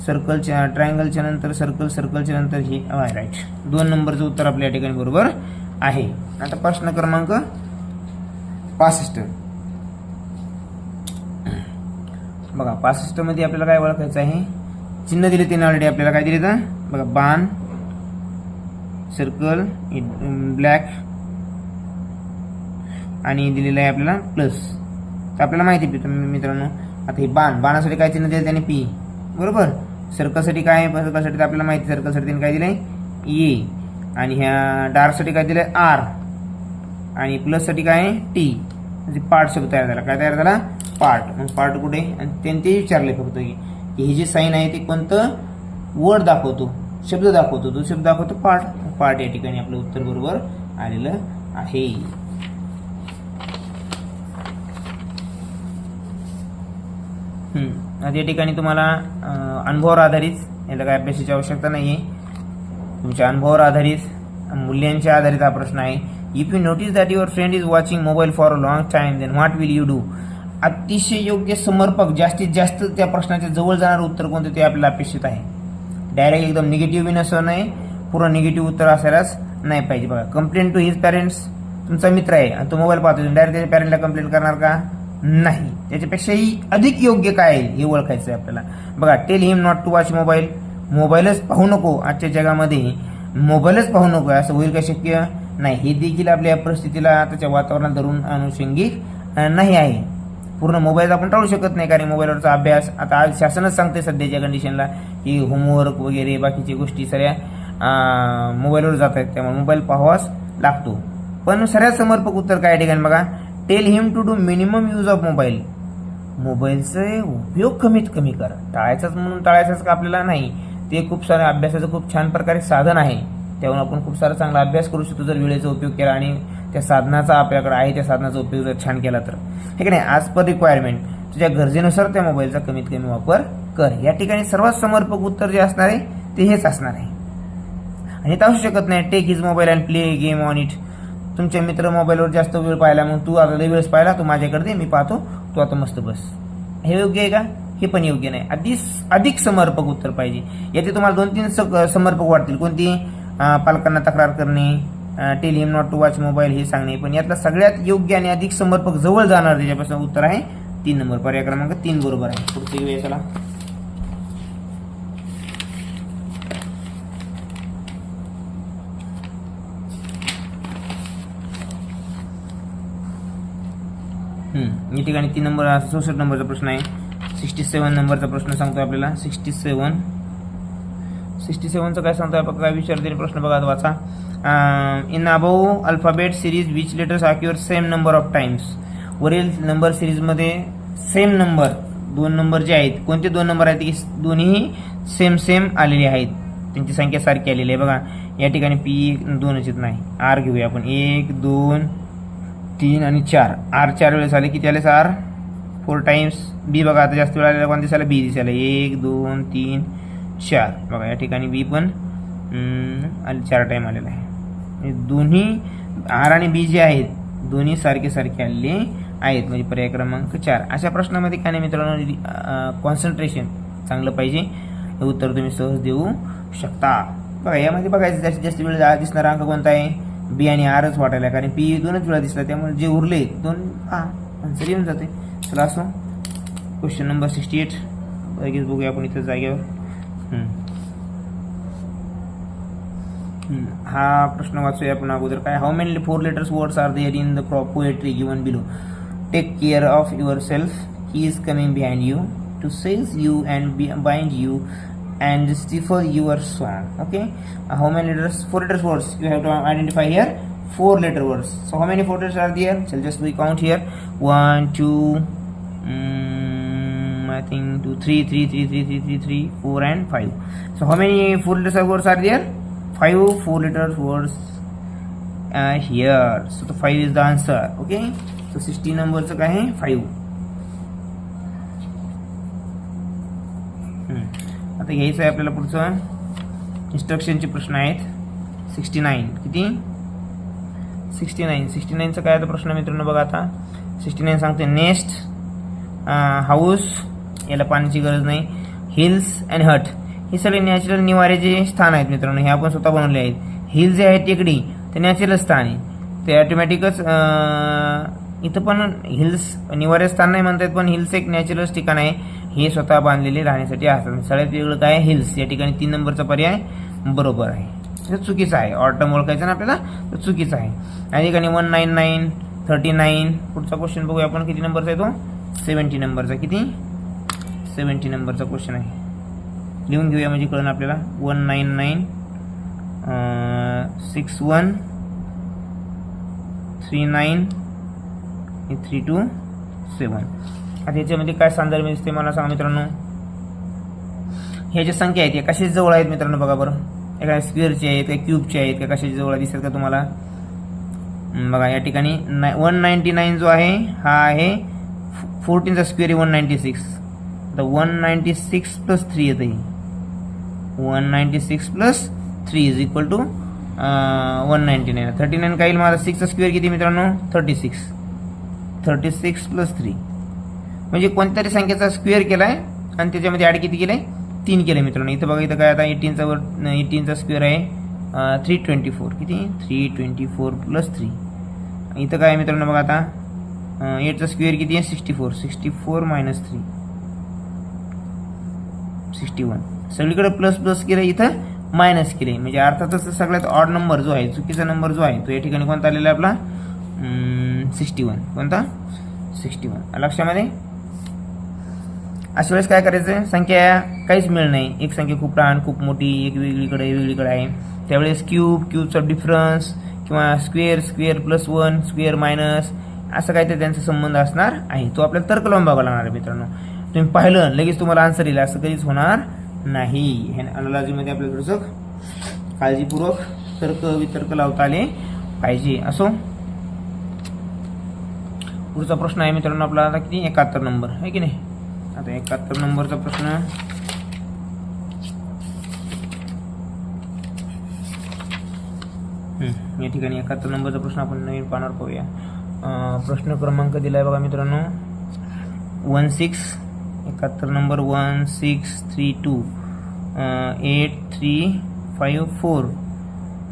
सर्कलच्या, ट्रायंगलच्या नंतर सर्कल, सर्कलच्या नंतर हे राईट. 2 नंबरचं उत्तर आपल्या या ठिकाणी बरोबर आहे. आता प्रश्न क्रमांक 65 बघा. 65 मध्ये आपल्याला काय ओळखायचं आहे? चिन्ह दिले ते ऑलरेडी आपल्याला. काय दिले तर बघा, बाण, सर्कल, ब्लॅक आणि दिलेलं आहे आपल्याला प्लस. तर आपल्याला माहिती आहे मित्रांनो. आता हे बाणासाठी काय चिन्ह दिलं त्याने? पी, बरोबर. सर्कलसाठी काय आहे? सर्कलसाठी तर आपल्याला माहिती, सर्कलसाठी त्याने काय दिलंय? ए. आणि ह्या डार्कसाठी काय दिलंय? आर. आणि प्लससाठी काय आहे? टी. म्हणजे पार्ट शब्द तयार झाला. काय तयार झाला? पार्ट. मग पार्ट कुठे? आणि त्यांनी ते विचारले फक्त की ही जी साईन आहे ते कोणतं वर्ड दाखवतो, शब्द दाखवतो. तो शब्द दाखवतो पार्ट. पार्ट या ठिकाणी आपलं उत्तर बरोबर आलेलं आहे. आता या ठिकाणी तुम्हाला अनुभवावर आधारित, याला काय अभ्यासाची आवश्यकता नाही आहे. तुमच्या अनुभवावर आधारित, मूल्यांच्या आधारित हा प्रश्न आहे. If you notice that your friend is watching mobile for a long time, then what will you do. अतिशय योग्य, समर्पक, जास्तीत जास्त त्या प्रश्नाच्या जवळ जाणारं उत्तर कोणतं ते आपल्याला अपेक्षित आहे. डायरेक्ट एकदम निगेटिव्ह बी नसं नाही, पूर्ण निगेटिव्ह उत्तर असायलाच नाही पाहिजे. बघा, कंप्लेंट टू हिज पॅरेंट्स. तुमचा मित्र आहे आणि तो मोबाईल पाहतो, डायरेक्ट त्याच्या पॅरेंटला कंप्लेंट करणार का? नाही. त्याच्यापेक्षाही अधिक योग्य काय आहे हे ओळखायचं आहे आपल्याला. बघा, tell him not to watch mobile. मोबाईलच पाहू नको. आजच्या जगामध्ये मोबाईलच पाहू नको असं होईल का? शक्य नाही. हे देखील आपल्या परिस्थितीला, त्याच्या वातावरणात धरून अनुषंगिक नाही आहे. पूर्ण मोबाईल आपण टाळू शकत नाही, कारण मोबाईलवरचा अभ्यास आता आज शासनच सांगते सध्याच्या कंडिशनला की होमवर्क वगैरे बाकीच्या गोष्टी सगळ्या मोबाईलवर जात आहेत. त्यामुळे मोबाईल पाहावाच लागतो. पण सर्वात समर्पक उत्तर काय ठिकाणी बघा, tell him to do minimum use of mobile. मोबाईलचे उपयोग कमीत कमी कर. टाळायचाच म्हणून टाळायचाच का आपल्याला नाही. ते खूप सारं अभ्यासाचं खूप छान प्रकारे साधन आहे. त्याहून आपण खूप सारा चांगला अभ्यास करू शकतो जर वेळेचा उपयोग केला आणि त्या साधनाचा आपल्याकडे आहे त्या साधनाचा उपयोग जर छान केला तर. ठीक आहे. आज पर रिक्वायरमेंट, तुझ्या गरजेनुसार त्या मोबाईलचा कमीत कमी वापर कर. या ठिकाणी सर्वात समर्पक उत्तर जे असणार आहे ते हेच असणार आहे. आणि ते असू शकत नाही take his mobile and play game on it. तुमचे मित्र मोबाईलवर जास्त वेळ पाहिला, मग तू आता वेळेस पाहिला, तू माझ्याकडे दे, मी पाहतो, तू आता मस्त बस. हे योग्य आहे का? हे पण योग्य नाही. अधिक समर्पक उत्तर पाहिजे. याचे तुम्हाला 2-3 समर्पक वाटतील. कोणती? पालकांना तक्रार करणे, tell him not to watch mobile हे सांगणे. पण यातला सगळ्यात योग्य आणि अधिक समर्पक जवळ जाणार त्याच्यापासून उत्तर आहे 3 नंबर. पर्याय क्रमांक 3 बरोबर आहे. पुढचे वेळ चला. या ठिकाणी 3 नंबर 64 नंबरचा प्रश्न आहे. 67 नंबरचा प्रश्न सांगतोय आपल्याला. 67चा काय सांगतोय आपण, काय विचारते प्रश्न बघा वाचा. In above alphabet series which letters occur same number of times. वरील नंबर सिरीजमध्ये सेम नंबर 2 नंबर जे आहेत, कोणते 2 नंबर आहेत की दोन्ही सेम आलेले आहेत, त्यांची संख्या सारखी आलेली आहे. बघा या ठिकाणी पी 2च येत नाही. आर घेऊया आपण. 1 2 3 आणि 4. आर 4 वेळेस आले, किती आले? R 4 times. बी बघा आता जास्त वेळ आलेला, कोण दिसायला? बी दिसायला. 1 2 3 4. बघा या ठिकाणी बी पण 4 टाइम आलेला आहे. दोन्ही आर आणि बी जे आहेत दोन्ही सारखे आलेले आहेत, म्हणजे पर्याय क्रमांक 4. अशा प्रश्नामध्ये काय नाही मित्रांनो, कॉन्सन्ट्रेशन चांगलं पाहिजे. हे उत्तर तुम्ही सहज देऊ शकता. बघा यामध्ये बघायचं जास्तीत जास्त वेळ दिसणारा अंक कोणता आहे? बी आणि आरच वाटायला, कारण पी 2च वेळा दिसला, त्यामुळे जे उरले 2 आन्सर येऊन जाते. चला असो. क्वेश्चन नंबर 68 लगेच बघूया आपण इथं जागेवर. हा प्रश्न वाचूया आपण अगोदर. काय, how many 4 letters words are there in the poetry given below. Take care of your self, he is coming behind you to seize you and bind you and stifle your song. Okay, how many letters? 4 letters words you have to identify here. 4 letter words. So how many 4 letters are there? So just we count here. 1 2 I think 2 3 3 3 3 3 3 3 4 and 5. So how many 4 letter words are there? 5 4 letter words here. So the 5 is the answer. Okay, so 16 number चं काय आहे? 5. आता घ्यायचं आहे आपल्याला पुढचं इन्स्ट्रक्शनचे प्रश्न आहेत. 69 किती? 69चा काय आता प्रश्न मित्रांनो बघा. आता 69 सांगते नेस्ट, हाऊस, याला पाण्याची गरज नाही. हिल्स अँड हट, हे सगळे नॅचरल निवाऱ्याचे स्थान आहेत मित्रांनो. हे आपण स्वतः बनवले आहेत. हिल जे आहे टेकडी ते नॅचरल स्थान आहे, ते ऑटोमॅटिकच इथं पण हिल्स निवारे स्थान नाही म्हणतात, पण हिल्स एक नॅचरल ठिकाण आहे. हे स्वतः बांधलेले राहण्यासाठी असतात. सगळ्यात वेगळं काय आहे? हिल्स. या ठिकाणी 3 नंबरचा पर्याय बरोबर आहे. हे चुकीचं आहे. ऑटम ओळखायचं ना आपल्याला, तर चुकीचं आहे. या ठिकाणी 199 39. पुढचा क्वेश्चन बघूया आपण. किती नंबरचा आहे तो? 70 नंबरचा. किती? 70 नंबरचा क्वेश्चन आहे. लिहून घेऊया म्हणजे कळून आपल्याला. 199 61 39 327. आता याच्यामध्ये काय संदर्भ दिसते मला सांगा मित्रांनो. ह्या ज्या संख्या आहेत या कशाच्या जवळ आहेत मित्रांनो बघा बरं. एका स्क्वेअरचे आहेत का क्यूबचे आहेत का कशाच्या जवळ दिसतात का तुम्हाला? बघा या ठिकाणी 199 जो आहे हा आहे 14चा स्क्वेअर आहे 196. आता 196 प्लस 3 येत आहे. 196 प्लस 3 इज इक्वल टू 199. 39 काय येईल माझा? 6चा स्क्वेअर किती मित्रांनो? 36. 36 प्लस 3 म्हणजे कोणत्यातरी संख्येचा स्क्वेअर केलाय आणि त्याच्यामध्ये ॲड किती केलंय? 3 केले मित्रांनो. इथं बघा, इथं काय आता 18चा स्क्वेअर आहे 324. किती? 324 प्लस 3. इथं काय मित्रांनो बघा आता 8चा स्क्वेअर किती आहे? 64. 64 मायनस 3 61. सगळीकडे प्लस प्लस केलं, इथं मायनस केले. म्हणजे अर्थातच सगळ्यात ऑड नंबर जो आहे, चुकीचा नंबर जो आहे तो या ठिकाणी कोणता आलेला आहे आपला? 61. कोणता? 61. लक्षामध्ये. अशा वेळेस काय करायचं? संख्या काहीच मिळ नाही. एक संख्या खूप लहान खूप मोठी, एक वेगळीकडे आहे. त्यावेळेस क्यूबचा डिफरन्स किंवा स्क्वेअर प्लस 1 स्क्वेअर मायनस असं काहीतरी त्यांचा संबंध असणार आहे. तो आपल्याला तर्क लावून बघावा लागणार आहे मित्रांनो. तुम्ही पाहिलं लगेच तुम्हाला आन्सर येईल असं कधीच होणार नाही. हे अनालॉजीमध्ये आपल्याला थोडंसं काळजीपूर्वक तर्क वितर्क लावता आले पाहिजे. असो, पुढचा प्रश्न आहे मित्रांनो आपला आता किती? 71 नंबर आहे की नाही. आता 71 नंबरचा प्रश्न या ठिकाणी 71 नंबरचा प्रश्न आपण नवीन पानावर पाहूया. प्रश्न क्रमांक दिलाय बघा मित्रांनो 71 नंबर 1632 8354.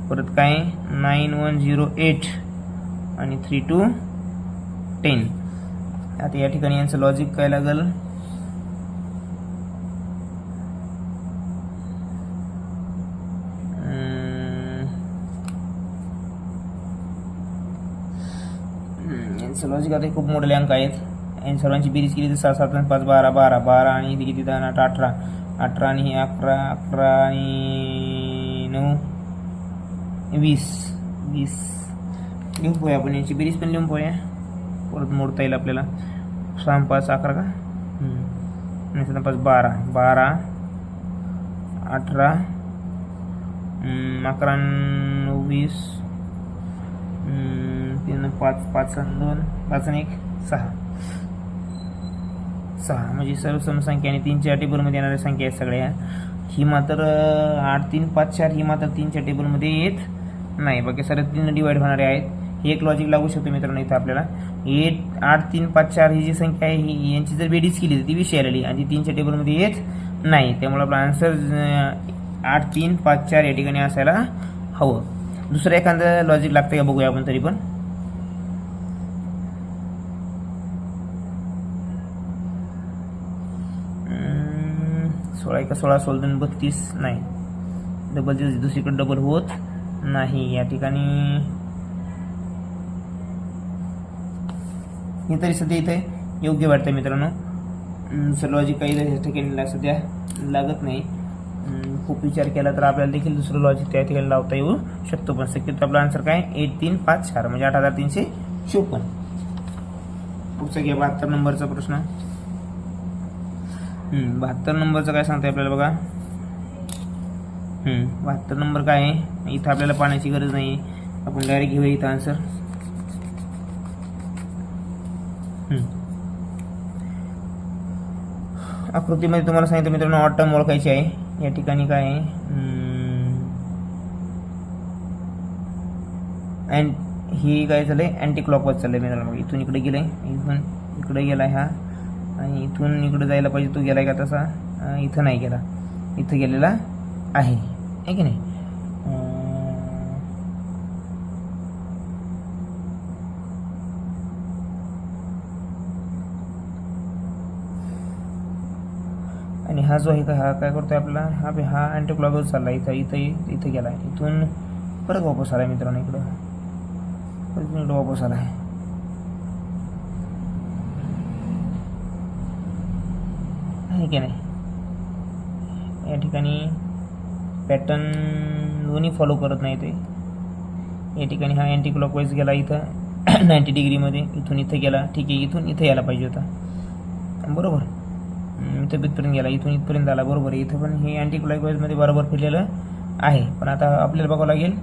परत काय 9108 आणि 3210. आता या ठिकाणी यांचं लॉजिक काय लागेल? यांचं लॉजिक आता खूप मोठे अंक आहेत. आणि सर्वांची बेरीज केली तर 7 7 5 12 12 12 आणि किती 10 8 18 18 आणि 11 11 आणि 9 20 20. लिहून पोया आपण यांची बेरीज पण लिहून पोया. परत मोडता येईल आपल्याला. 6 5 11 का 7 5 12 12 18 11 20 3 5 5 2 5 आणि 1 6 म्हणजे सर्व समसंख्या आणि 3च्या टेबलमध्ये येणाऱ्या संख्या आहेत सगळ्या. ही मात्र 8 3 5 4 ही मात्र 3च्या टेबलमध्ये येत नाही. बाकी सर्व 3 डिवाइड होणारे आहेत. हे एक लॉजिक लागू शकतो मित्रांनो इथं आपल्याला. 8 3 5 4 ही जी संख्या आहे ही यांची जर बेरीज केली तर ती 20 आलेली आणि ती 3च्या टेबलमध्ये येत नाही. त्यामुळे आपला आन्सर 8 3 5 4 या ठिकाणी असायला हवं. दुसरं एखादं लॉजिक लागतं का बघूया आपण तरी पण. 16 1 16 16 2 32 नाही, डबल दुसरीकडे डबल होत नाही या ठिकाणी. हे तरी सध्या इथे योग्य वाटतं मित्रांनो. लॉजिक काही या ठिकाणी सध्या लागत नाही. खूप विचार केला तर आपल्याला देखील दुसरं लॉजिक त्या ठिकाणी लावता येऊ शकतो. पण शक्यतो आपला आन्सर काय 8354 म्हणजे 8354. पुढचा घ्या 72 नंबरचा प्रश्न. 72 नंबरचं काय सांगते आपल्याला बघा. 72 नंबर काय आहे, इथं आपल्याला पाण्याची गरज नाही, आपण डायरेक्ट घेऊया इथं आन्सर. आकृतीमध्ये तुम्हाला सांगितलं मित्रांनो ऑटम ओळखायची आहे. या ठिकाणी काय आहे, अँड ही काय झालंय अँटी क्लॉकवाईज चाललंय मित्रांनो. इथून इकडे गेलंय, इथून इकडे गेलाय हा, आणि इथून इकडे जायला पाहिजे, तो गेलाय का तसा, इथं नाही गेला, इथं गेलेला आहे की नाही. आणि हा जो आहे का, हा काय करतोय आपला, हा अँटी क्लॉकवाईज चालला, इथं गेला, इथून परत वापस आलाय मित्रांनो, इकडं वापस आलाय. आहे की नाही. या ठिकाणी पॅटर्न दोन्ही फॉलो करत नाही ते. या ठिकाणी हा अँटी क्लॉकवाईज गेला इथं 90 डिग्रीमध्ये, इथून इथं गेला, ठीक आहे, इथून इथं यायला पाहिजे होता, बरोबर. इथं इथपर्यंत गेला, इथून इथपर्यंत आला, बरोबर. इथं पण हे अँटी क्लॉकवाईजमध्ये बरोबर फिरलेलं आहे. पण आता आपल्याला बघावं लागेल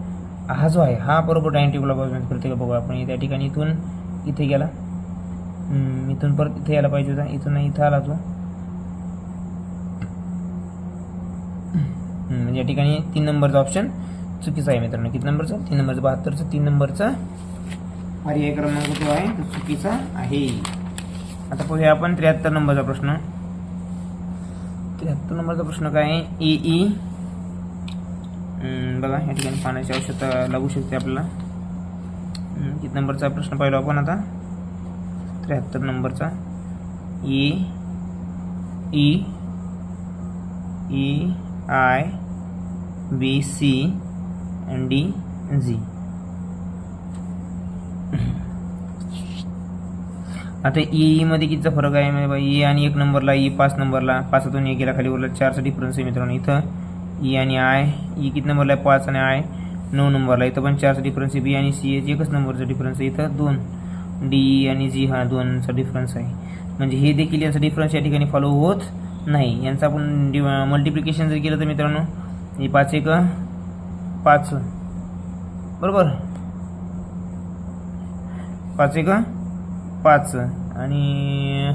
हा जो आहे हा बरोबर अँटी क्लॉकवाईजमध्ये फिरते का बघू आपण. त्या ठिकाणी इथून इथे गेला, इथून परत इथे यायला पाहिजे होता, इथून नाही इथं आला तो. म्हणजे या ठिकाणी 3 नंबरचा ऑप्शन चुकीचा आहे मित्रांनो. किती नंबरचा, 3 नंबरचा, 72चा 3 नंबरचा पर्याय क्रमांक जो आहे तो चुकीचा आहे. आता पाहूया आपण 73 नंबरचा प्रश्न. 73 नंबरचा प्रश्न काय आहे, ई बघा या ठिकाणी पाण्याची आवश्यकता लागू शकते आपल्याला. किती नंबरचा प्रश्न पाहिला आपण आता, 73 नंबरचा. E I B C and D G. आता ई मध्ये कितीचा फरक आहे म्हणजे ई आणि 1 नंबरला, ई 5 नंबरला, 5तून 1 गेला खाली वरला, 4चा डिफरन्स आहे मित्रांनो. इथं ई आणि आय, ई किती नंबरला आहे 5 आणि आय 9 नंबरला, इथं पण 4चा डिफरन्स आहे. बी आणि सी 1च नंबरचा डिफरन्स आहे, इथं 2. डी आणि जी हा 2चा डिफरन्स आहे. म्हणजे हे देखील यांचा डिफरन्स या ठिकाणी फॉलो होत नाही. यांचा आपण मल्टिप्लिकेशन जर केलं तर मित्रांनो, हे 5 1 5 बरोबर, 5 1 5 आणि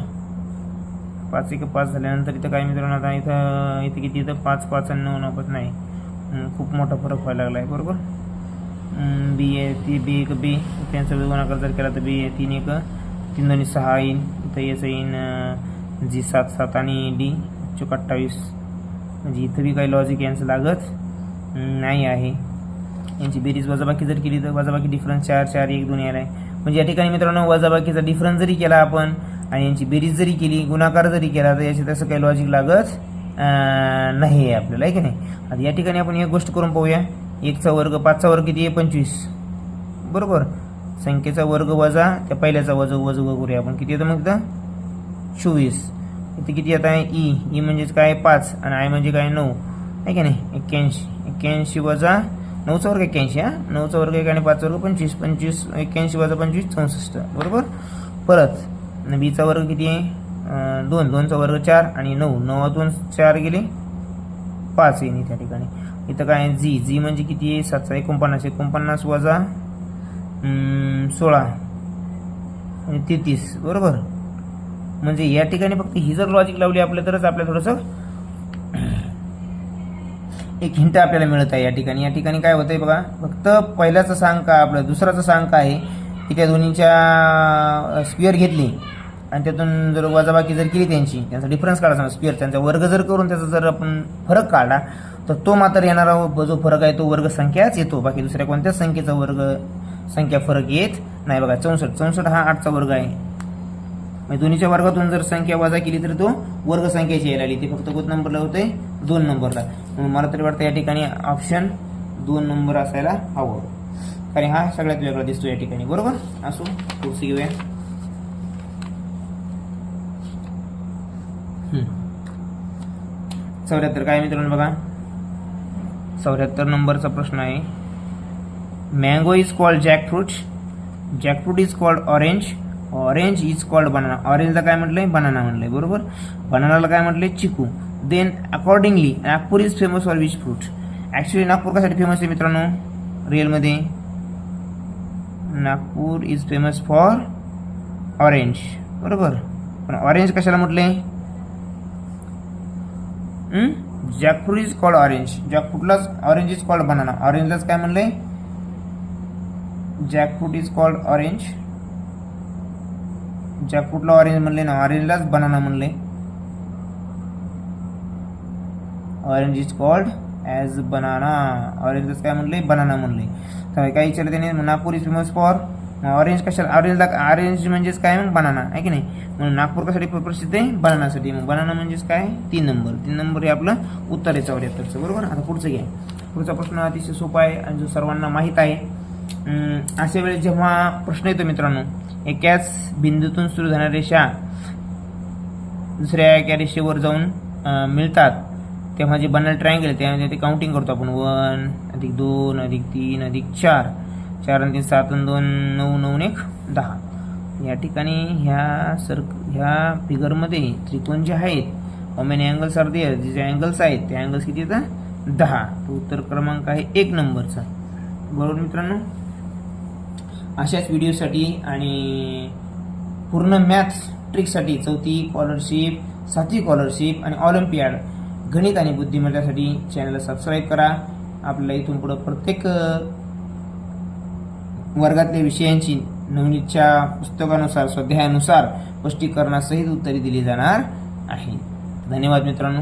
5 1 5 झाल्यानंतर इथं काय मित्रांनो, आता इथं किती, इथं 5 5 आणि 9 9 नाही, खूप मोठा फरक व्हायला लागला आहे, बरोबर. बी आहे ती बी 1 बी, त्यांचा गुणाकार जर केला तर बी 3 1 3 2 6 येईन, इथं याचं येईन जी 7 7 आणि डी 28. म्हणजे इथं बी काही लॉजिक यांचं लागत नाही आहे. यांची बेरीज वजाबाकी जर केली तर वजाबाकी डिफरन्स 4 4 1 2 यायला आहे. म्हणजे या ठिकाणी मित्रांनो वजाबाकीचा डिफरन्स जरी केला आपण आणि यांची बेरीज जरी केली, गुणाकार जरी केला, तर याची तसं काही लॉजिक लागत नाही आहे आपल्याला, आहे की नाही. आता या ठिकाणी आपण एक गोष्ट करून पाहूया. 1चा वर्ग 5चा वर्ग किती आहे 25, बरोबर. संख्येचा वर्ग वजा त्या पहिल्याचा वजा करूया आपण, किती येतं मग इथं 24. इथे किती येत आहे ई म्हणजेच काय 5 आणि आय म्हणजे काय 9, आहे की नाही. 81 वजा 9चा वर्ग 81, हा 9चा वर्ग 1 आणि 5चा वर्ग 25 81 वजा 25 64, बरोबर. परत बीचा वर्ग किती आहे 2 2चा वर्ग 4 आणि 9 9तून 4 गेले 5 येईल त्या ठिकाणी. इथं काय जी म्हणजे किती आहे 7 49 49 वजा 16 आणि 33, बरोबर. म्हणजे या ठिकाणी फक्त ही जर लॉजिक लावली आपल्या तरच आपल्याला थोडंसं एक हिंट आपल्याला मिळत आहे. या ठिकाणी काय होतंय बघा, फक्त पहिल्याचा सांग का आपला दुसराचा सांग का आहे की त्या दोन्हीच्या स्क्वेअर घेतली आणि त्यातून जर वजाबाकी जर केली त्यांचा डिफरन्स काढायचा स्क्वेअर, त्यांचा वर्ग जर करून त्याचा जर आपण फरक काढला तर तो मात्र येणारा जो फरक आहे तो वर्ग संख्याच येतो, बाकी दुसऱ्या कोणत्याच संख्येचा वर्ग संख्या फरक येत नाही. बघा 64 हा 8चा वर्ग आहे, म्हणजे दोन्हीच्या वर्गातून जर संख्या वजा केली तर तो वर्ग संख्याची यायला आली. ते फक्त कोणत्या नंबरला होते? 2 नंबरला. म्हणून मला तरी वाटतं या ठिकाणी ऑप्शन 2 नंबर असायला हवं, कारण हा सगळ्यात वेगळा दिसतो या ठिकाणी. बरोबर. असो, पुढची घेऊया. 74 काय मित्रांनो बघा, 74 नंबरचा प्रश्न आहे. Mango is called jackfruit, jackfruit is called orange, orange is called banana. ऑरेंजला काय म्हटलंय? बनाना म्हटलंय. बरोबर. बनानाला काय म्हटलंय? चिकू. Then accordingly Nagpur is famous for which fruit. Actually Nagpur कशासाठी फेमस आहे मित्रांनो? रिअलमध्ये Nagpur is famous for orange. बरोबर. पण ऑरेंज कशाला म्हटलंय? जॅकफ्रूट इज कॉल्ड ऑरेंज, जॅकफ्रूटलाच ऑरेंज इज कॉल्ड बनाना. ऑरेंजलाच काय म्हणलंय? Jackfruit is called orange. जॅकफ्रूटला ऑरेंज म्हणले ना, ऑरेंजलाच बनाना म्हणले. Orange is called as banana, ऑरेंजलाच काय म्हणले? बनाना म्हणले. तर काय विचारलं त्याने? Nagpur is famous for orange. कशाला? ऑरेंजला ऑरेंज म्हणजेच काय? मग बनाना आहे की नाही. म्हणून नागपूर कशासाठी प्रसिद्ध आहे? बनानासाठी. मग बनाना म्हणजेच काय? 3 नंबर. 3 नंबर हे आपलं उत्तर आहे 74चं. बरोबर. आता पुढचं घ्या. पुढचा प्रश्न अतिशय सोपा आहे आणि जो सर्वांना माहीत आहे. अशा वेळेस जेव्हा प्रश्न येतो मित्रांनो, एकाच बिंदूतून सुरू झाणाऱ्या रेषा दुसऱ्या एका रेषेवर जाऊन मिळतात, तेव्हा जे बनल ट्रायंगल त्यामध्ये ते काउंटिंग करतो आपण. 1 + 2 + 3 + 4, 4 आणि 3 7 आणि 2 9, 9 आणि 1 10. या ठिकाणी ह्या फिगरमध्ये त्रिकोण जे आहेत, how many angles are there, जे अँगल्स आहेत ते अँगल्स किती येतात? 10. तो उत्तर क्रमांक आहे 1 नंबरचा. बरोबर मित्रांनो. अशाच व्हिडिओसाठी आणि पूर्ण मॅथ्स ट्रिकसाठी 4थी स्कॉलरशिप, 7वी स्कॉलरशिप आणि ऑलिम्पियाड गणित आणि बुद्धिमत्तेसाठी चॅनलला सबस्क्राईब करा. आपल्याला इथून पुढे प्रत्येक वर्गातल्या विषयांची नवनीतच्या पुस्तकानुसार, स्वाध्यायानुसार स्पष्टीकरणासहित उत्तरे दिली जाणार आहे. धन्यवाद मित्रांनो.